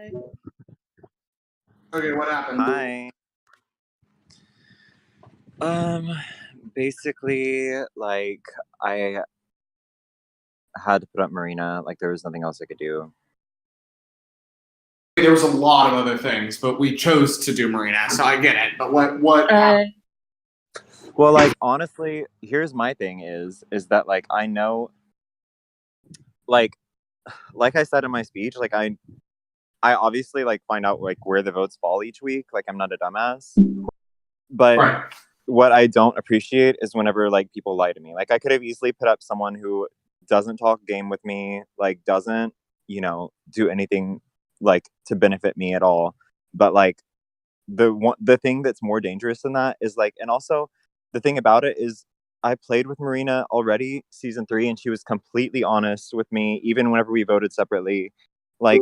Hi. Okay, what happened? Hi. Basically, like, I had to put up Marina. Like, there was nothing else I could do. There was a lot of other things, but we chose to do Marina, so I get it. But what happened? Well, like, honestly, here's my thing is that, like, I know, like I said in my speech, like, I obviously, like, find out, like, where the votes fall each week. Like, I'm not a dumbass. But Right. what I don't appreciate is whenever, like, people lie to me. Like, I could have easily put up someone who doesn't talk game with me, like, doesn't, do anything, like, to benefit me at all. But, like, the thing that's more dangerous than that is, like, and also the thing about it is I played with Marina already season 3, and she was completely honest with me, even whenever we voted separately, like,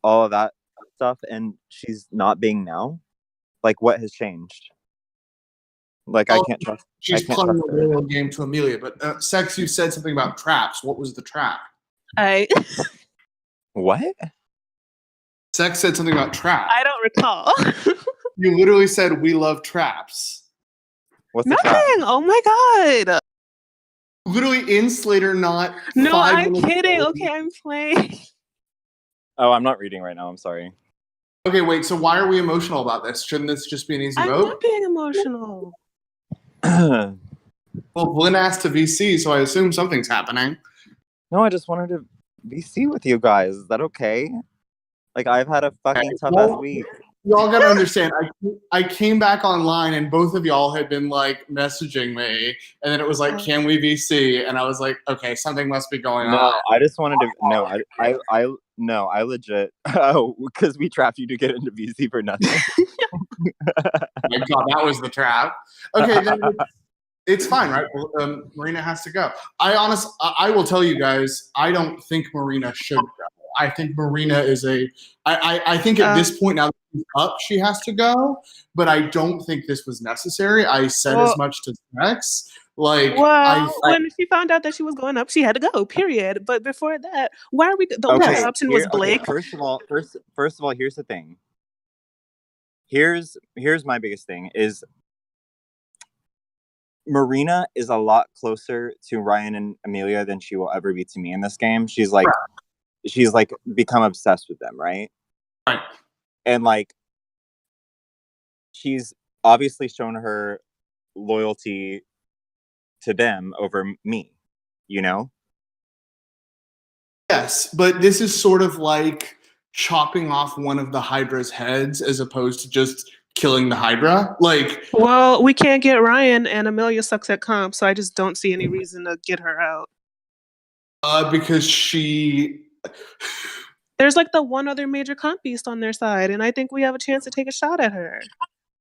all of that stuff, and she's not being now. Like, what has changed? Like, I can't trust. She's playing a real game to Amelia, but Sex, you said something about traps. What was the trap? What? Sex said something about traps. I don't recall. You literally said we love traps. What's the Nothing. trap? Oh my god. Literally in Slater, not. No, I'm kidding. Okay, I'm playing. Oh, I'm not reading right now. I'm sorry. Okay, wait. So why are we emotional about this? Shouldn't this just be an easy I'm vote? not being emotional. Well, Vlin asked to VC, so I assume something's happening. No, I just wanted to VC with you guys. Is that okay? Like, I've had a fucking tough ass week. Y'all gotta understand, I came back online and both of y'all had been like messaging me, and then it was like, can we VC? And I was like, okay, something must be going on. No, I just wanted to. No, I legit. Oh, because we trapped you to get into VC for nothing. My God, that was the trap. Okay, then it's fine, right? Marina has to go. I will tell you guys, I don't think Marina should go. I think Marina is I think at this point now that she's up, she has to go, but I don't think this was necessary. I said as much to Sex. Like, when she found out that she was going up, she had to go, period. But before that, why are we, the only option was Blake. Okay, first of all, here's the thing. Here's my biggest thing is Marina is a lot closer to Ryan and Amelia than she will ever be to me in this game. She's like become obsessed with them, right? Right. And like she's obviously shown her loyalty to them over me, Yes, but this is sort of like chopping off one of the Hydra's heads as opposed to just killing the Hydra. Like, well, we can't get Ryan, and Amelia sucks at comp, so I just don't see any reason to get her out. Because there's like the one other major comp beast on their side, and I think we have a chance to take a shot at her.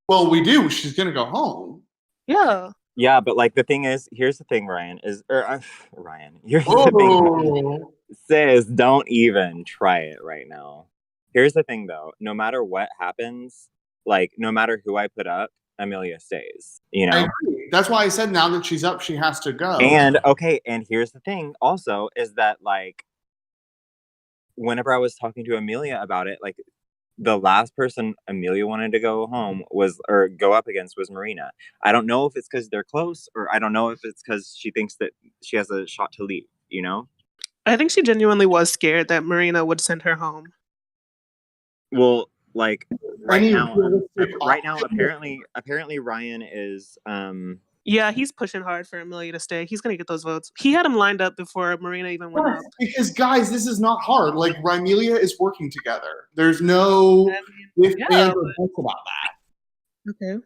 Well, we do. She's gonna go home. Yeah. Yeah, but like the thing is, here's the thing, Ryan. Here's the thing. Sis, don't even try it right now. Here's the thing, though. No matter what happens, like no matter who I put up, Amelia stays. I agree. That's why I said now that she's up, she has to go. And and here's the thing, also, is that like whenever I was talking to Amelia about it, like the last person Amelia wanted to go up against was Marina. I don't know if it's because they're close, or I don't know if it's because she thinks that she has a shot to leave. I think she genuinely was scared that Marina would send her home. Well, like right now, apparently Ryan is. Yeah, he's pushing hard for Amelia to stay. He's gonna get those votes. He had him lined up before Marina even went up. Because guys, this is not hard. Like Amelia is working together. There's no ifs, ands, or buts about that. Okay.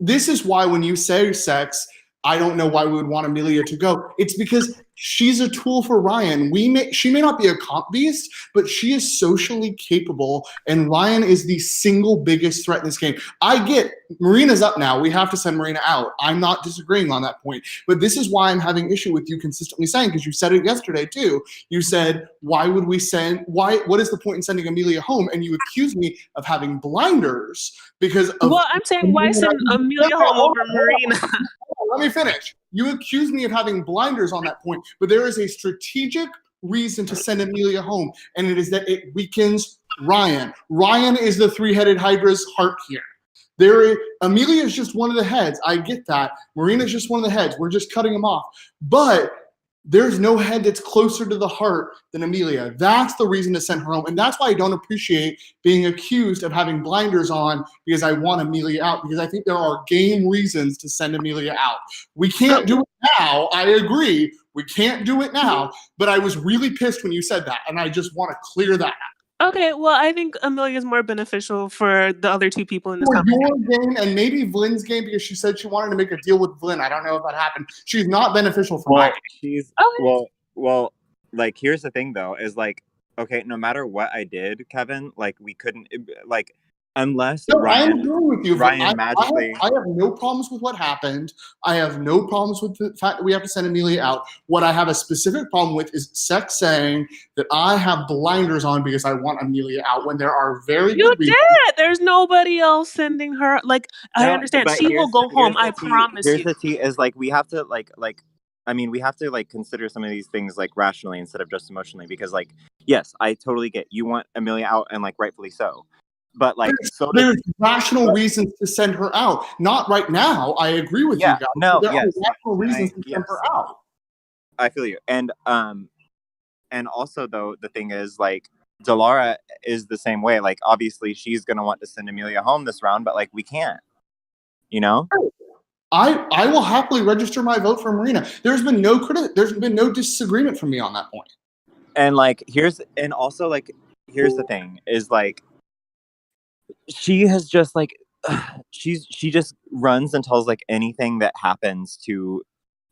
This is why when you say Sex, I don't know why we would want Amelia to go. It's because she's a tool for Ryan. She may not be a comp beast, but she is socially capable, and Ryan is the single biggest threat in this game. I get Marina's up now. We have to send Marina out. I'm not disagreeing on that point, but this is why I'm having issue with you consistently saying, because you said it yesterday too. You said, why would we send? What is the point in sending Amelia home? And you accused me of having blinders because of. Well, I'm saying why send Amelia home over Marina? Let me finish. You accused me of having blinders on that point, but there is a strategic reason to send Amelia home, and it is that it weakens Ryan. Ryan is the three-headed Hydra's heart here. Amelia is just one of the heads. I get that. Marina's just one of the heads. We're just cutting them off. But there's no head that's closer to the heart than Amelia. That's the reason to send her home. And that's why I don't appreciate being accused of having blinders on because I want Amelia out, because I think there are game reasons to send Amelia out. We can't do it now. I agree. We can't do it now. But I was really pissed when you said that, and I just want to clear that out. Okay, well, I think Amelia is more beneficial for the other two people in this conversation. Your game and maybe Vlin's game, because she said she wanted to make a deal with Vlin. I don't know if that happened. She's not beneficial for my game. Well, like, here's the thing though, is like, okay, no matter what I did, Kevin, like, we couldn't, like, unless Ryan, I agree with you. Ryan magically. I have no problems with what happened. I have no problems with the fact that we have to send Amelia out. What I have a specific problem with is Sex saying that I have blinders on because I want Amelia out when there are very good reasons. There's nobody else sending her. Like, no, I understand. She will go home. I promise you. Here's the tea is, like, we have to we have to, like, consider some of these things, like, rationally instead of just emotionally, because, like, yes, I totally get you want Amelia out, and, like, rightfully so. But, like, there's rational reasons to send her out. Not right now. I agree with you guys. No, there are rational reasons to send her out. I feel you. And also, though, the thing is, like, Delara is the same way. Like, obviously, she's gonna want to send Amelia home this round, but, like, we can't. You know? I will happily register my vote for Marina. There's been no disagreement from me on that point. And, like, here's the thing is, like, she has just, like, she just runs and tells, like, anything that happens to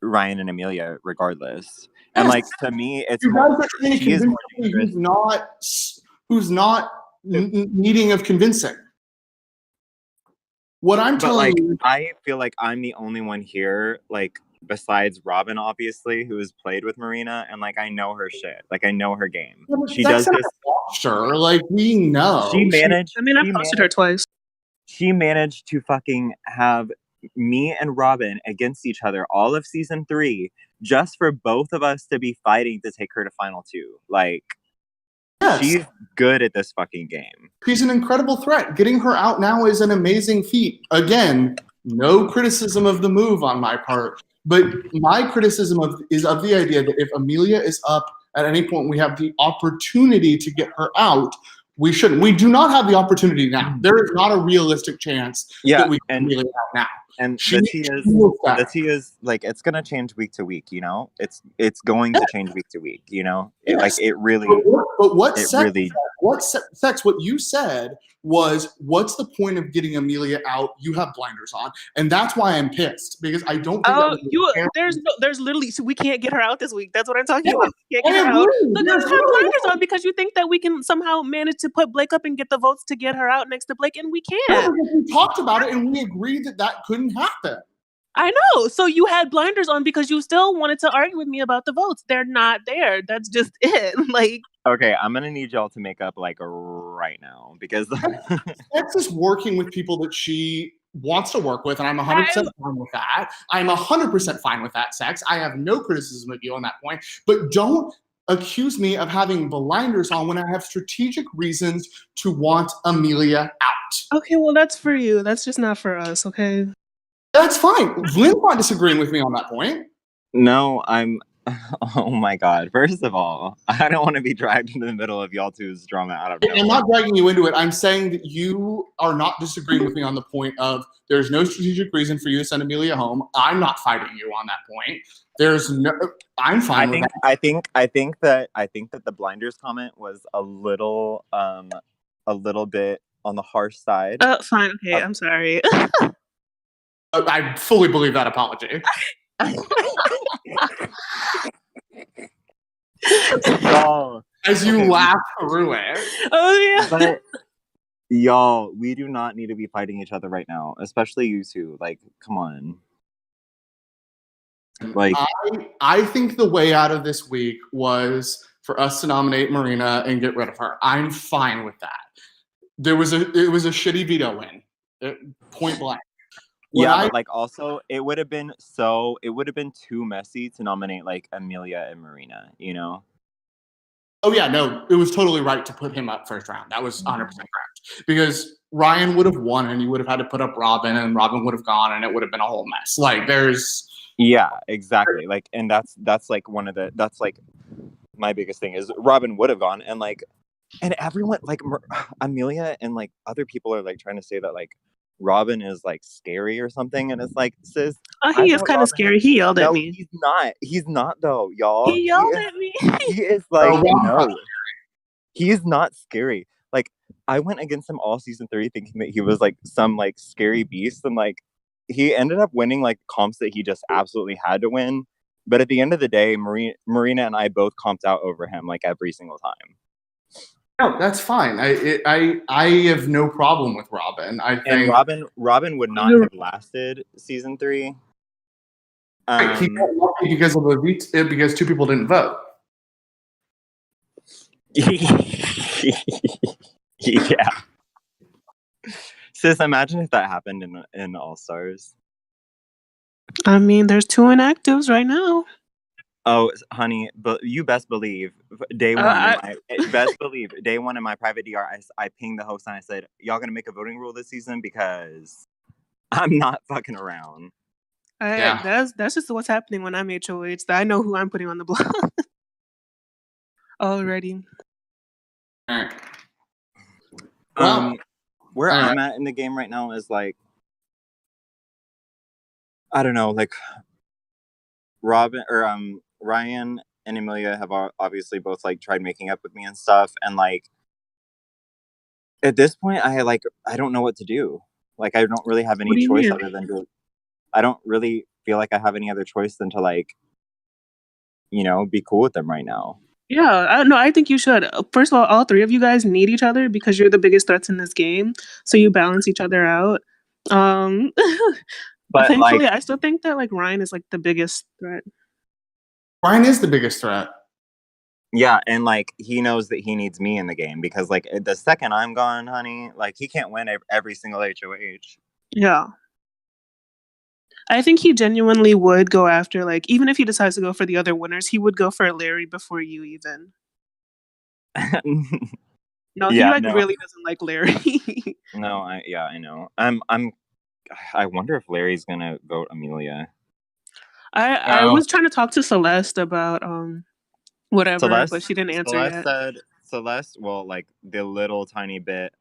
Ryan and Amelia regardless. And, like, to me, it's who's not needing of convincing. What I'm telling you, I feel like I'm the only one here, like, besides Robin, obviously, who has played with Marina, and, like, I know her shit. Like, I know her game. She does this. Sure, like, we know. She managed. I posted her twice. She managed to fucking have me and Robin against each other all of season 3, just for both of us to be fighting to take her to final 2. Like, she's good at this fucking game. She's an incredible threat. Getting her out now is an amazing feat. Again, no criticism of the move on my part, but my criticism is of the idea that if Amelia is up at any point, we have the opportunity to get her out. We shouldn't. We do not have the opportunity now. There is not a realistic chance that we can Amelia out now. And the tea is, like, it's gonna change week to week. You know, it's going to change week to week. You know, it really. But what you said was, what's the point of getting Amelia out? You have blinders on, and that's why I'm pissed, because I don't think there's literally, so we can't get her out this week. That's what I'm talking about. We can't get her out. Look, you have blinders on because you think that we can somehow manage to put Blake up and get the votes to get her out next to Blake, and we can't. We talked about it and we agreed that couldn't happen. I know. So you had blinders on because you still wanted to argue with me about the votes. They're not there. That's just it. Like, okay, I'm gonna need y'all to make up, like, right now, because Sex is working with people that she wants to work with, and I'm 100% fine with that. I'm 100% fine with that, Sex. I have no criticism of you on that point, but don't accuse me of having blinders on when I have strategic reasons to want Amelia out. Okay, well, that's for you. That's just not for us, okay? That's fine. Vlin's not disagreeing with me on that point. No, oh my God. First of all, I don't want to be dragged into the middle of y'all two's drama out of nowhere. I'm not dragging you into it. I'm saying that you are not disagreeing with me on the point of there's no strategic reason for you to send Amelia home. I'm not fighting you on that point. I'm fine with that. I think that the blinders comment was a little bit on the harsh side. Fine. Okay, I'm sorry. I fully believe that apology. As you laugh through it. Oh yeah. But y'all, we do not need to be fighting each other right now, especially you two. Like, come on. Like, I think the way out of this week was for us to nominate Marina and get rid of her. I'm fine with that. It was a shitty veto win, point blank. But, like, also it would have been too messy to nominate, like, Amelia and Marina, you know? Oh yeah, no, it was totally right to put him up first round. That was 100% correct because Ryan would have won, and you would have had to put up Robin, and Robin would have gone, and it would have been a whole mess. Like there's Yeah, exactly. Like, and that's like that's like my biggest thing is Robin would have gone, and like, and everyone like Amelia and like other people are like trying to say that like Robin is like scary or something, and it's like, sis, He is kind of scary. He yelled at me. He's not. He's not though, y'all. He yelled at me. He is like no. He is not scary. Like I went against him all season 3 thinking that he was like some like scary beast, and like he ended up winning like comps that he just absolutely had to win. But at the end of the day, Marina and I both comped out over him like every single time. No, that's fine. I have no problem with Robin. I think Robin would not have lasted season 3. He got lucky because of because 2 people didn't vote. Yeah. Sis, imagine if that happened in All Stars. I mean, there's 2 inactives right now. Oh, honey, but you best believe day one. Day one in my private DR, I pinged the host and I said, "Y'all gonna make a voting rule this season because I'm not fucking around." That's just what's happening when I'm HOH. I know who I'm putting on the block already. Where I'm at in the game right now is like, I don't know, like Robin or Ryan and Amelia have obviously both like tried making up with me and stuff, and like at this point I don't know what to do. Like I don't really have any choice other than to. I don't really feel like I have any other choice than to like, you know, be cool with them right now. Yeah, I think you should. First of all 3 of you guys need each other because you're the biggest threats in this game, so you balance each other out. But thankfully, I still think that like Ryan is like the biggest threat. Ryan is the biggest threat. Yeah, and like he knows that he needs me in the game because like the second I'm gone, honey, like he can't win every single HOH. Yeah. I think he genuinely would go after, like, even if he decides to go for the other winners, he would go for Larry before you even. No, he really doesn't like Larry. No, I know. I wonder if Larry's gonna vote Amelia. I was trying to talk to Celeste about whatever, but she didn't answer yet. Celeste, well, like the little tiny bit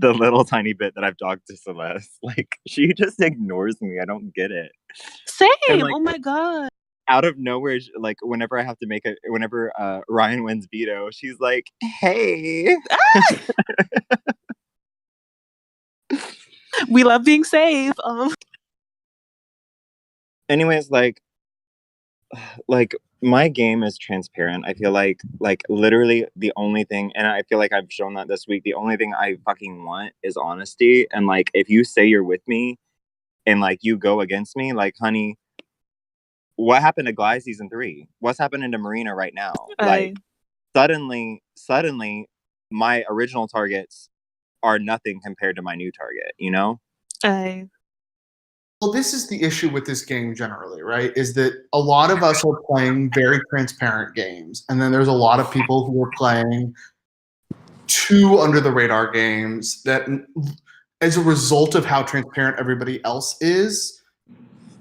the little tiny bit that I've talked to Celeste, like she just ignores me. I don't get it. Same. Like, oh my god. Out of nowhere, like whenever I have to whenever Ryan wins veto, she's like, "Hey." We love being safe. Anyways, like my game is transparent. I feel like literally the only thing, and I feel like I've shown that this week, the only thing I fucking want is honesty. And like if you say you're with me and like you go against me, like honey, what happened to Gly season 3? What's happening to Marina right now? Like suddenly my original targets are nothing compared to my new target, you know? Well, this is the issue with this game generally, right? Is that a lot of us are playing very transparent games, and then there's a lot of people who are playing too under the radar games that, as a result of how transparent everybody else is.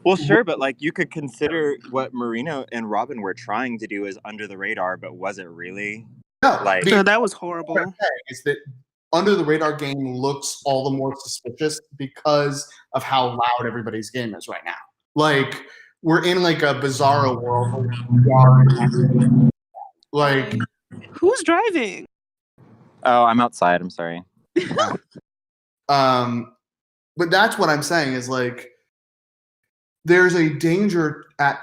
Well, sure, but like you could consider what Marina and Robin were trying to do as under the radar, but was it really? No, like that was horrible. What I'm saying is that under the radar game looks all the more suspicious because of how loud everybody's game is right now. Like we're in like a bizarro world. Like who's driving? Oh, I'm outside. I'm sorry. But that's what I'm saying is like there's a danger at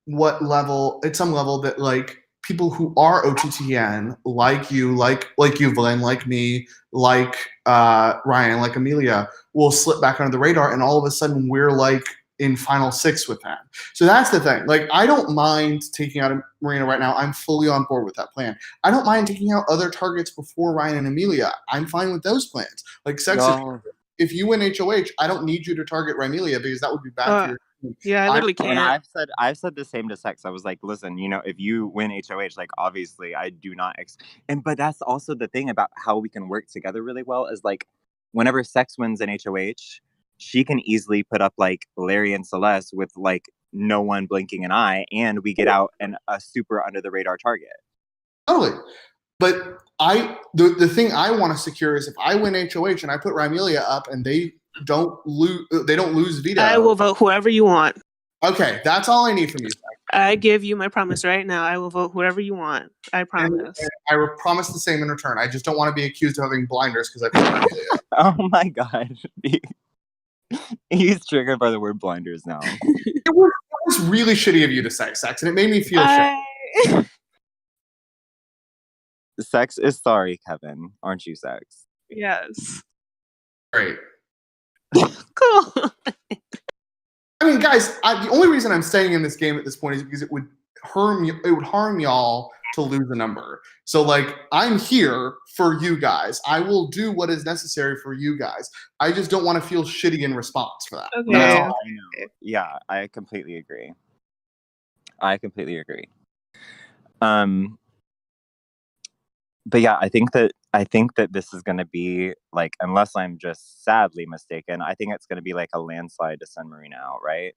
some level that like people who are OTTN, like you, Vlin, like me, like Ryan, like Amelia, will slip back under the radar, and all of a sudden we're like in final 6 with them. So that's the thing. Like I don't mind taking out Marina right now. I'm fully on board with that plan. I don't mind taking out other targets before Ryan and Amelia. I'm fine with those plans. Like Sex, if you win HOH, I don't need you to target Amelia because that would be bad for your Yeah, I literally can't. And I've said the same to Sex. I was like, listen, you know, if you win HOH, like obviously I do not but that's also the thing about how we can work together really well is like whenever Sex wins an HOH, she can easily put up like Larry and Celeste with like no one blinking an eye, and we get out and a super under the radar target. Totally. But the thing I want to secure is if I win HOH and I put Rymelia up and they don't lose veto. I will vote whoever you want. Okay, that's all I need from you. I give you my promise right now. I will vote whoever you want. I promise. And I promise the same in return. I just don't want to be accused of having blinders because I put Rymelia. Oh my god. He's triggered by the word blinders now. It was really shitty of you to say Sex, and it made me feel shit. Sex is sorry, Kevin. Aren't you, Sex? Yes. Great. Cool. I mean, guys, the only reason I'm staying in this game at this point is because it would harm y'all to lose a number. So, like, I'm here for you guys. I will do what is necessary for you guys. I just don't want to feel shitty in response for that. Okay. No, I know. Yeah, I completely agree. But yeah, I think that this is going to be like, unless I'm just sadly mistaken, I think it's going to be like a landslide to send Marina out, right?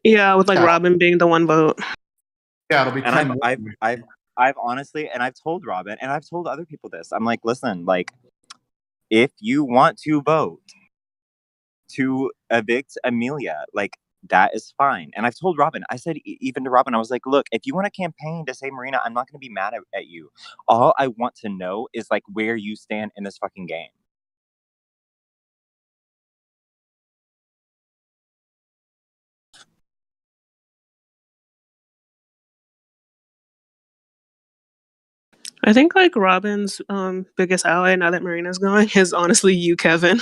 Yeah, with like Robin being the one vote. Yeah, it'll be. And I've honestly, and I've told Robin, and I've told other people this. I'm like, listen, like, if you want to vote to evict Amelia, like, that is fine. And I've told Robin, I said, even to Robin, I was like, look, if you want to campaign to say Marina, I'm not going to be mad at you. All I want to know is like where you stand in this fucking game. I think like Robin's biggest ally now that Marina's going is honestly you, Kevin.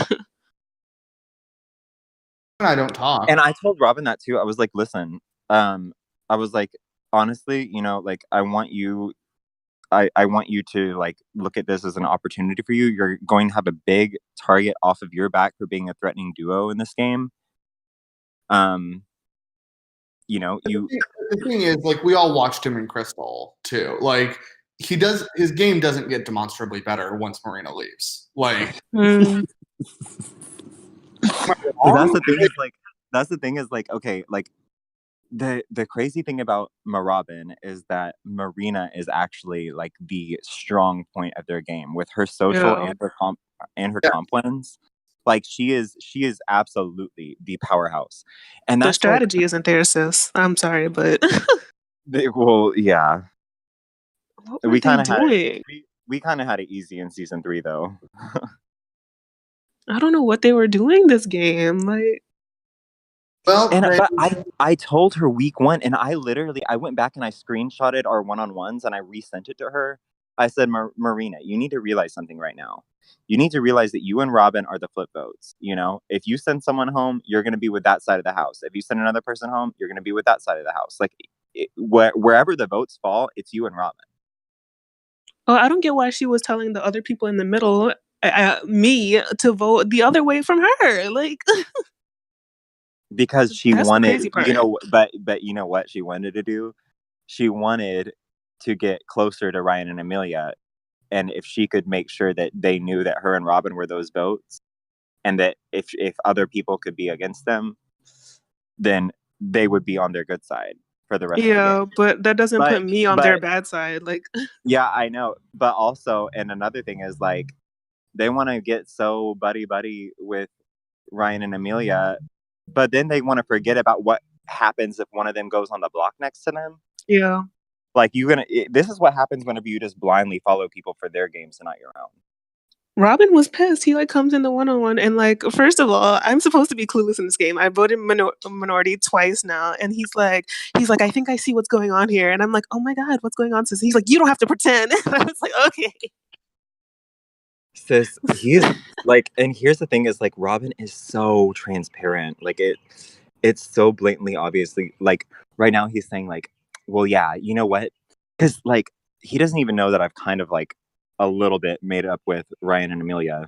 I don't talk. And I told Robin that too. I was like, listen, I was like, honestly, you know, like I want you to like look at this as an opportunity for you. You're going to have a big target off of your back for being a threatening duo in this game. You know, the thing is, like, we all watched him in Crystal too. Like, his game doesn't get demonstrably better once Marina leaves. Like, that's the thing is like, okay, like the crazy thing about Marabin is that Marina is actually like the strong point of their game with her social and her comp wins. Like she is absolutely the powerhouse. And the strategy isn't there, sis. I'm sorry, but well, yeah. We kind of had it easy in season 3 though. I don't know what they were doing this game. Like, well, but I told her week 1, and I went back and I screenshotted our one-on-ones and I resent it to her. I said, Marina, you need to realize something right now. You need to realize that you and Robin are the flip votes. You know, if you send someone home, you're going to be with that side of the house. If you send another person home, you're going to be with that side of the house. Like wherever the votes fall, it's you and Robin. Oh, I don't get why she was telling the other people in the middle, me, to vote the other way from her. Like, because she wanted, you know, but you know what she wanted to do? She wanted to get closer to Ryan and Amelia. And if she could make sure that they knew that her and Robin were those votes, and that if other people could be against them, then they would be on their good side for the rest of the game. But that doesn't put me on their bad side. Like, yeah, I know. But also, and another thing is like, they want to get so buddy with Ryan and Amelia, but then they want to forget about what happens if one of them goes on the block next to them. Yeah. Like this is what happens whenever you just blindly follow people for their games and not your own. Robin was pissed. He like comes in the one-on-one and like, first of all, I'm supposed to be clueless in this game. I voted minority twice now, and he's like, I think I see what's going on here, and I'm like, oh my god, what's going on, sis? He's like, you don't have to pretend. And I was like, okay. Sis, he's like, and here's the thing is like, Robin is so transparent. Like it's so blatantly obviously like right now he's saying like, well, yeah, you know what? Because like he doesn't even know that I've kind of like a little bit made up with Ryan and Amelia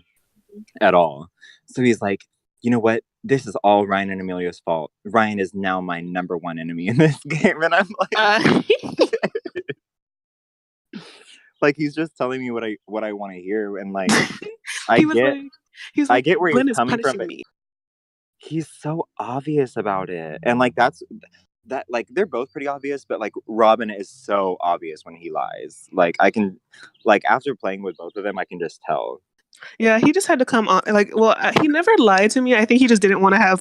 at all. So he's like, you know what? This is all Ryan and Amelia's fault. Ryan is now my number one enemy in this game. And I'm like, like he's just telling me what I want to hear. And like, I he was get, like, he's I like, get where he's Vlin is coming from, punishing but me. he's so obvious about it. And like, that like they're both pretty obvious, but like Robin is so obvious when he lies. Like I can, like after playing with both of them, I can just tell. Yeah, he just had to come on. Like, well, he never lied to me. I think he just didn't want to have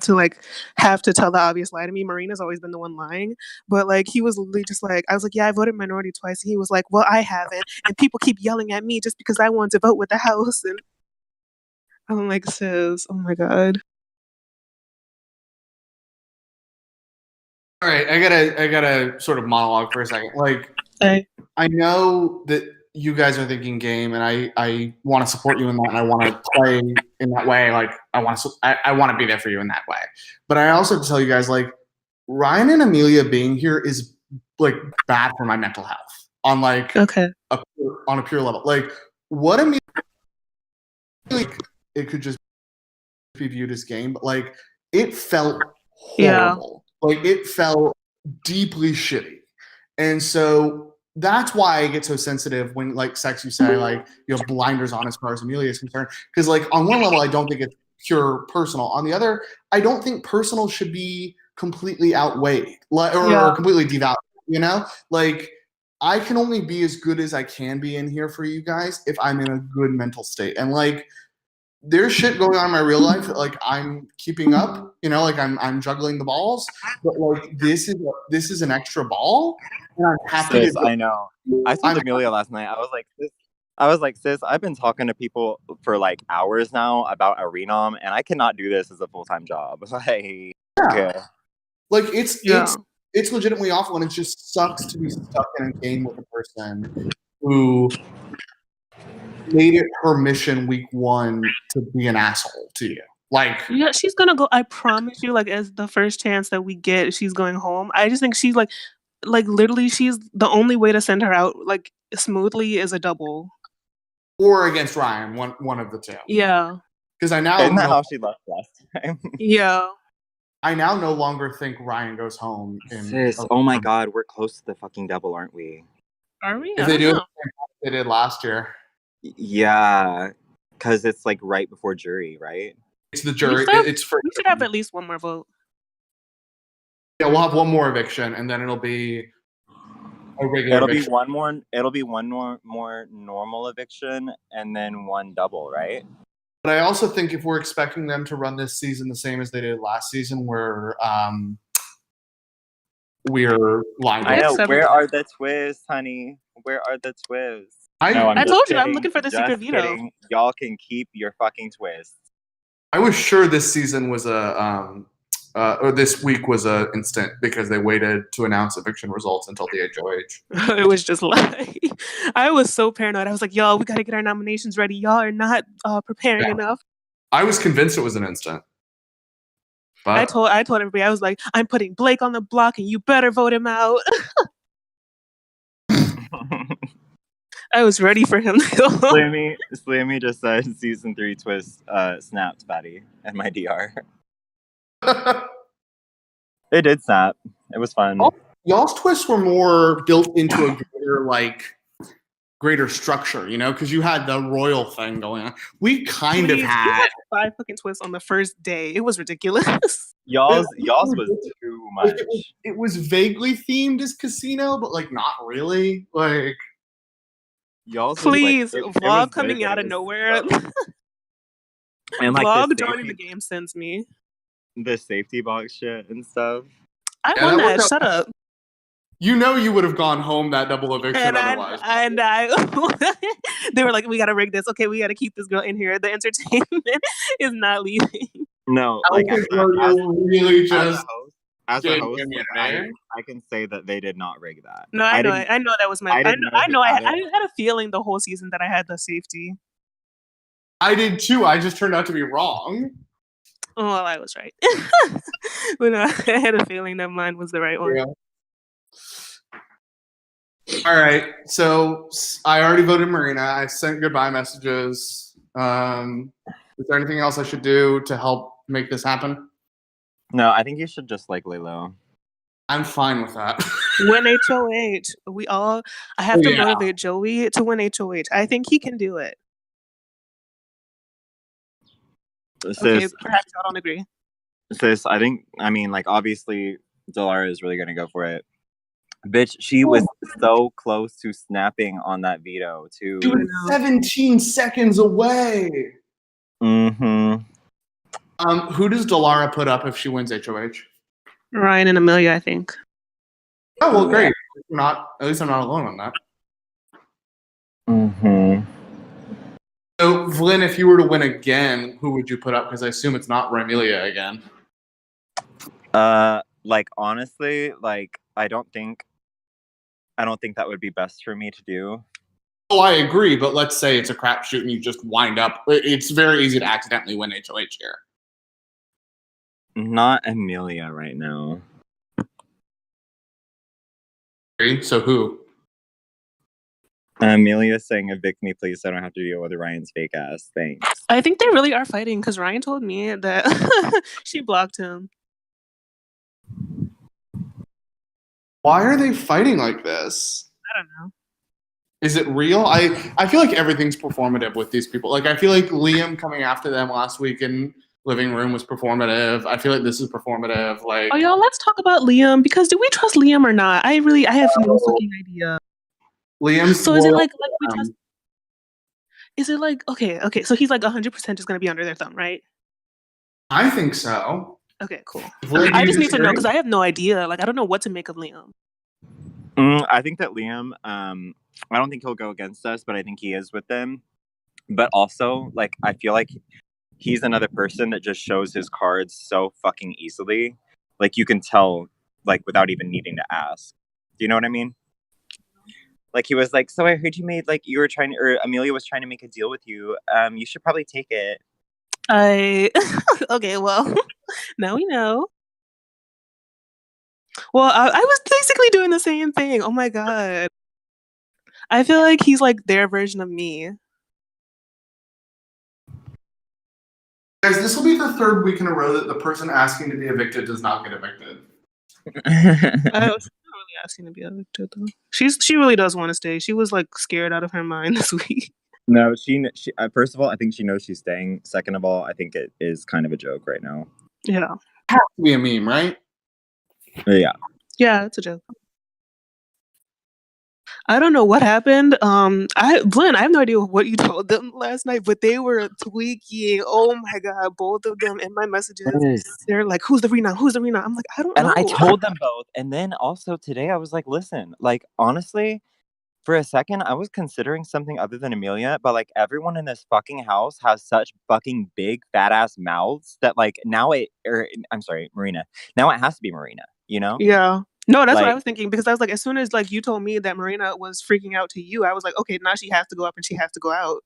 to tell the obvious lie to me. Marina's always been the one lying, but like he was literally just like, I was like, yeah, I voted minority twice. And he was like, well, I haven't, and people keep yelling at me just because I want to vote with the house. And I'm like, sis, oh my god. All right, I gotta sort of monologue for a second. Like, Hey. I know that you guys are thinking game, and I want to support you in that, and I want to play in that way. Like, I want to be there for you in that way. But I also have to tell you guys, like, Ryan and Amelia being here is like bad for my mental health on like Okay. on a pure level. Like, what Amelia, like, it could just be viewed as game, but like it felt horrible. Like it felt deeply shitty. And so that's why I get so sensitive when like Sex, you say like you have blinders on as far as Amelia is concerned. Because like on one level I don't think it's pure personal. On the other, I don't think personal should be completely outweighed or completely devalued, you know? Like I can only be as good as I can be in here for you guys if I'm in a good mental state. And like there's shit going on in my real life that like I'm keeping up, you know, like I'm juggling the balls, but like this is an extra ball, and I'm happy Sis, I know. I told Amelia last night. I was like, sis, I've been talking to people for like hours now about Arenom, and I cannot do this as a full-time job. Like, yeah. Like it's legitimately awful, and it just sucks to be stuck in a game with a person who made it her mission week one to be an asshole to you. Like, yeah, she's gonna go. I promise you. Like, as the first chance that we get, she's going home. I just think she's like literally, she's the only way to send her out like smoothly is a double. Or against Ryan, one of the two. Yeah. Because I now isn't that how she left last time? Yeah. I now no longer think Ryan goes home. Sis, oh my god, we're close to the fucking double, aren't we? Are we? If they do, they did last year. Yeah, because it's like right before jury, right? It's the jury. We should have at least one more vote. Yeah, we'll have one more eviction, and then it'll be a regular. It'll be one more normal eviction, and then one double, right? But I also think if we're expecting them to run this season the same as they did last season, we're lying. I know. Where are the twists, honey? Where are the twists? I told you, I'm looking for the secret veto. Y'all can keep your fucking twists. I was sure this season was or this week was a instant because they waited to announce eviction results until the HOH. It was just like, I was so paranoid. I was like, y'all, we got to get our nominations ready. Y'all are not preparing enough. I was convinced it was an instant. But I told everybody, I was like, I'm putting Blake on the block and you better vote him out. I was ready for him. Slammy just said season 3 twist snapped Patty and my DR. It did snap. It was fun. Y'all's twists were more built into a greater structure, you know, because you had the royal thing going on. We kind of had 5 fucking twists on the first day. It was ridiculous. Y'all's was too much. It was vaguely themed as casino, but like not really. Like y'all's please, was, vlog coming out of nowhere. And like vlog joining the game sends me the safety box shit and stuff. I won that. Shut up. You know you would have gone home that double eviction otherwise. And they were like, we gotta rig this. Okay, we gotta keep this girl in here. The entertainment is not leaving. No, like as a host, I can say that they did not rig that. No, I know that was my. I had a feeling the whole season that I had the safety. I did too. I just turned out to be wrong. Oh, well, I was right. But no, I had a feeling that mine was the right one. Yeah. All right. So I already voted Marina. I sent goodbye messages. Is there anything else I should do to help make this happen? No, I think you should just like lay low. I'm fine with that. Win HOH. I have Oh, to yeah. motivate Joey to win HOH. I think he can do it. Okay, Sis, perhaps y'all don't agree. I mean, like, obviously, Delara is really gonna go for it. Bitch, she was so close to snapping on that veto, too. She was 17 seconds away. Mm-hmm. Who does Delara put up if she wins HOH? Ryan and Amelia, I think. Oh, well, great. At least I'm not alone on that. Mm-hmm. So, Vlin, if you were to win again, who would you put up? Because I assume it's not Ramilia again. Like, honestly, like, I don't think that would be best for me to do. Oh, I agree, but let's say it's a crapshoot and you just wind up. It's very easy to accidentally win HOH here. Not Amelia right now. So who? Amelia's saying, evict me, please, so I don't have to deal with Ryan's fake ass. Thanks. I think they really are fighting because Ryan told me that she blocked him. Why are they fighting like this? I don't know. Is it real? I feel like everything's performative with these people. Like, I feel like Liam coming after them last week in living room was performative. I feel like this is performative. Like, oh, y'all, let's talk about Liam because do we trust Liam or not? I have no fucking idea. Liam's so is it like we trust? Is it like okay? So he's like 100% just gonna be under their thumb, right? I think so. Okay, cool. Vlin, I just need to know because I have no idea. Like, I don't know what to make of Liam. I think that Liam, I don't think he'll go against us, but I think he is with them. But also, like, I feel like he's another person that just shows his cards so fucking easily. Like, you can tell, like, without even needing to ask. Do you know what I mean? Like, he was like, so I heard you made, like, or Amelia was trying to make a deal with you. You should probably take it. Okay, well, now we know. Well, I was basically doing the same thing. Oh my god. I feel like he's like their version of me. Guys, this will be the third week in a row that the person asking to be evicted does not get evicted. I was not really asking to be evicted though. She really does want to stay. She was like scared out of her mind this week. No, she first of all, I think she knows she's staying. Second of all, I think it is kind of a joke right now. Yeah. It has to be a meme, right? Yeah. Yeah, it's a joke. I don't know what happened. Vlin, I have no idea what you told them last night, but they were tweaking. Oh my god, both of them in my messages. They're like, "Who's the Rena? Who's the Rena?" I'm like, I don't know. And I told them both. And then also today, I was like, listen, like, honestly, for a second, I was considering something other than Amelia, but like everyone in this fucking house has such fucking big fat ass mouths that like I'm sorry, Marina. Now it has to be Marina, you know? Yeah. No, that's like, what I was thinking because I was like, as soon as like you told me that Marina was freaking out to you, I was like, okay, now she has to go up and she has to go out.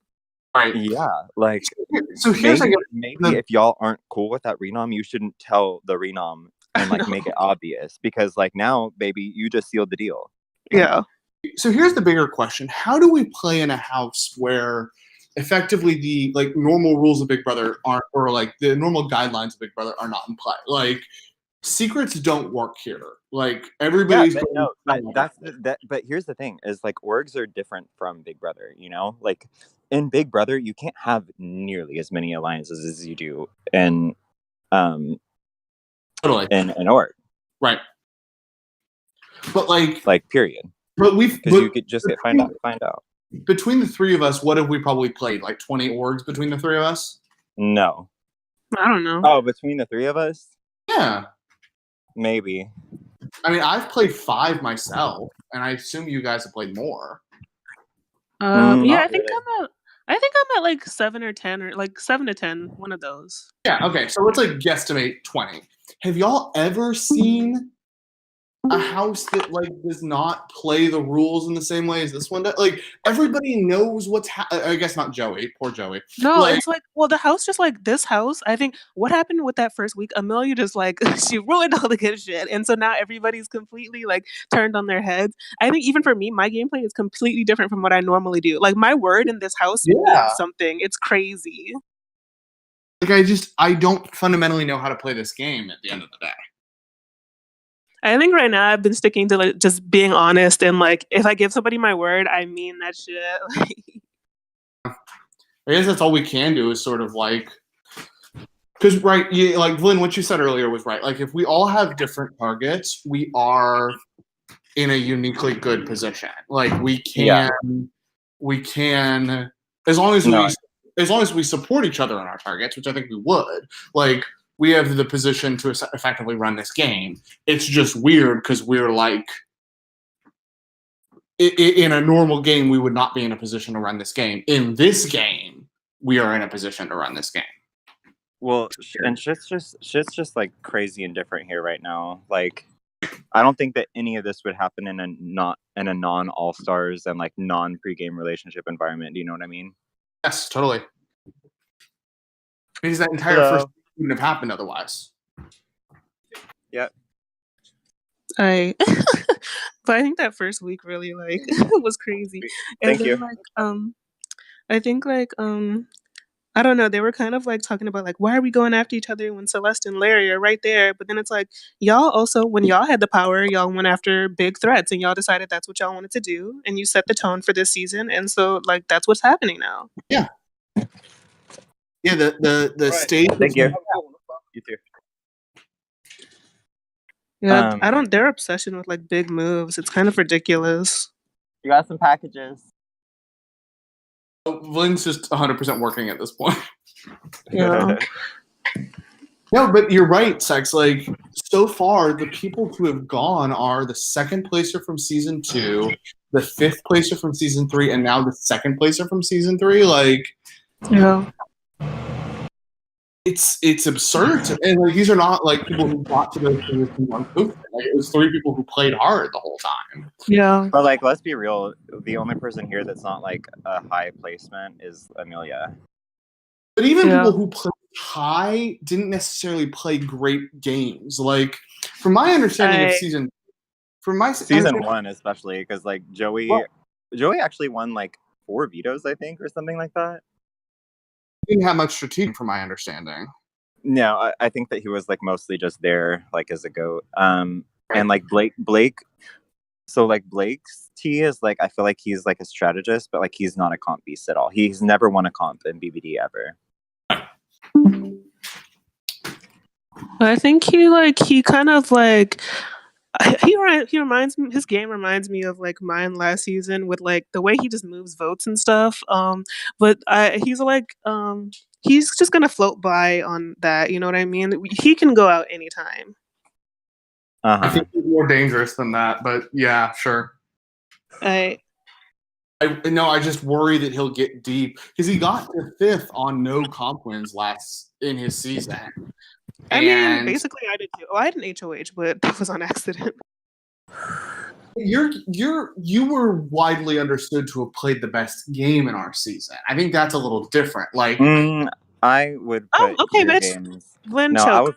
Right. Yeah. Like, so here's maybe if y'all aren't cool with that renom, you shouldn't tell the renom and like make it obvious because like now, baby, you just sealed the deal. Yeah. So here's the bigger question: how do we play in a house where effectively the like normal rules of Big Brother aren't, or like the normal guidelines of Big Brother are not in play? Like, secrets don't work here. Like, everybody's but here's the thing: is like orgs are different from Big Brother. You know, like in Big Brother, you can't have nearly as many alliances as you do in totally in an org, right? But like period. But you could just find out. Between the three of us, what have we probably played? Like 20 orgs between the three of us? No. I don't know. Oh, between the three of us? Yeah. Maybe. I mean, I've played 5 myself, and I assume you guys have played more. Yeah, I think I'm at like 7 or 10 or like 7 to 10, one of those. Yeah, okay. So let's like guesstimate 20. Have y'all ever seen a house that like does not play the rules in the same way as this one does? Like, everybody knows what's I guess not Joey, poor Joey. No, it's like, well, the house, just like this house, I think what happened with that first week, Amelia just like she ruined all the good shit, and so now everybody's completely like turned on their heads. I think even for me, my gameplay is completely different from what I normally do. Like, my word in this house means something. It's crazy. Like I don't fundamentally know how to play this game at the end of the day. I think right now I've been sticking to like just being honest and like if I give somebody my word, I mean that shit. I guess that's all we can do is sort of like, because right, like Vlin, what you said earlier was right. Like if we all have different targets, we are in a uniquely good position. Like we can, as long as we support each other on our targets, which I think we would. Like we have the position to effectively run this game. It's just weird because we're like, in a normal game, we would not be in a position to run this game. In this game, we are in a position to run this game. Well, and shit's just like crazy and different here right now. Like, I don't think that any of this would happen in a non All Stars and like non pregame relationship environment. Do you know what I mean? Yes, totally. Because that entire first wouldn't have happened otherwise. Yep. But I think that first week really like was crazy. Thank you. Like, I think like I don't know, they were kind of like talking about like why are we going after each other when Celeste and Larry are right there? But then it's like y'all also when y'all had the power, y'all went after big threats and y'all decided that's what y'all wanted to do and you set the tone for this season and so like that's what's happening now. Yeah. Yeah, the right. Stage. Thank you. You too. Yeah, I don't. Their obsession with like big moves, it's kind of ridiculous. You got some packages. Vlin's just 100% working at this point. Yeah. No, but you're right, Sex. Like so far, the people who have gone are the second placer from season 2, the 5th placer from season 3, and now the second placer from season 3. Like, yeah. It's absurd, and like these are not like people who got to those positions on Coach. Like it was 3 people who played hard the whole time. Yeah, but like let's be real, the only person here that's not like a high placement is Amelia. But even people who played high didn't necessarily play great games. Like from my understanding of season 1, especially because like Joey actually won like 4 vetoes, I think, or something like that. Didn't have much strategic from my understanding. No, I think that he was like mostly just there like as a goat. And like Blake so like Blake's T is like I feel like he's like a strategist, but like he's not a comp beast at all. He's never won a comp in BBD ever. I think he kind of like he reminds me, his game reminds me of like mine last season with like the way he just moves votes and stuff. But he's like he's just gonna float by on that. You know what I mean? He can go out anytime. I think he's more dangerous than that, but yeah, sure. I just worry that he'll get deep because he got to 5th on no comp wins in his season. I mean, basically, I did too. Oh, I had an HOH, but that was on accident. You were widely understood to have played the best game in our season. I think that's a little different. Like, I would put okay, your bitch. games. Vlin, no, choke.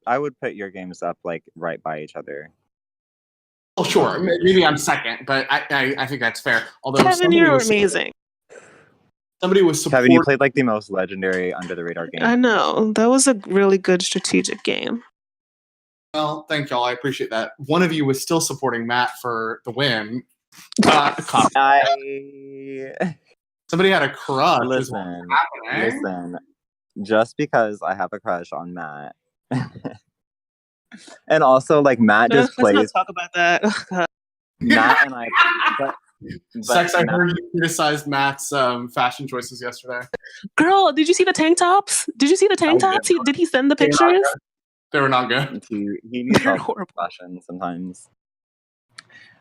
I would put your games up like right by each other. Oh, sure. Maybe I'm second, but I think that's fair. Although Kevin, you're amazing. Somebody was supporting. Kevin, you played like the most legendary under the radar game. I know. That was a really good strategic game. Well, thank y'all. I appreciate that. One of you was still supporting Matt for the win. Somebody had a crush. Listen. Just because I have a crush on Matt. And also, like, Matt just plays. Let's not talk about that. Oh, God. Matt and I... Sex, I heard you criticized Matt's fashion choices yesterday. Girl, did you see the tank tops? Did he send the pictures? They were not good. He needs horrible fashion sometimes.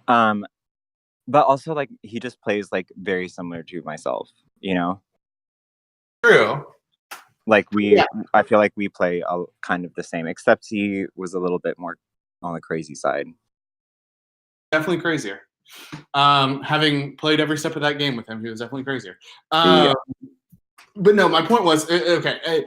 But also, like, he just plays, like, very similar to myself, you know? True. Like, I feel like we play kind of the same, except he was a little bit more on the crazy side. Definitely crazier. Having played every step of that game with him, he was definitely crazier. But no, my point was, okay,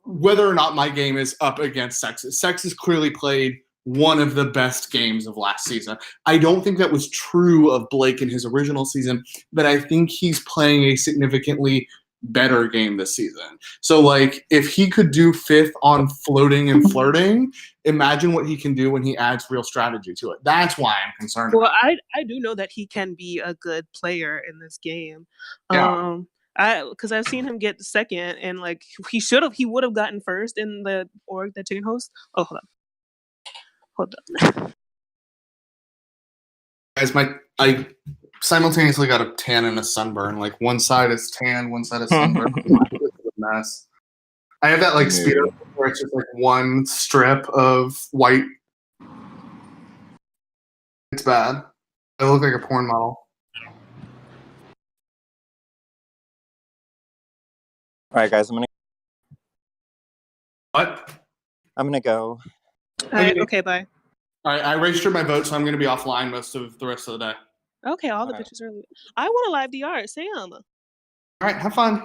whether or not my game is up against Sex has clearly played one of the best games of last season. I don't think that was true of Blake in his original season, but I think he's playing a significantly better game this season. So like if he could do 5th on floating and flirting, imagine what he can do when he adds real strategy to it. That's why I'm concerned. Well, I do know that he can be a good player in this game. Yeah. Because I've seen him get second, and like he would have gotten first in the org that Chicken host. Oh, hold on. Guys, I simultaneously got a tan and a sunburn. Like one side is tan, one side is sunburn. It's a mess. I have that like speeder where it's just like one strip of white. It's bad. I look like a porn model. All right, guys, What? I'm gonna go. All right, okay, bye. All right, I registered my vote, so I'm going to be offline most of the rest of the day. Okay, all the pictures are. I want a live DR, Sam. All right, have fun.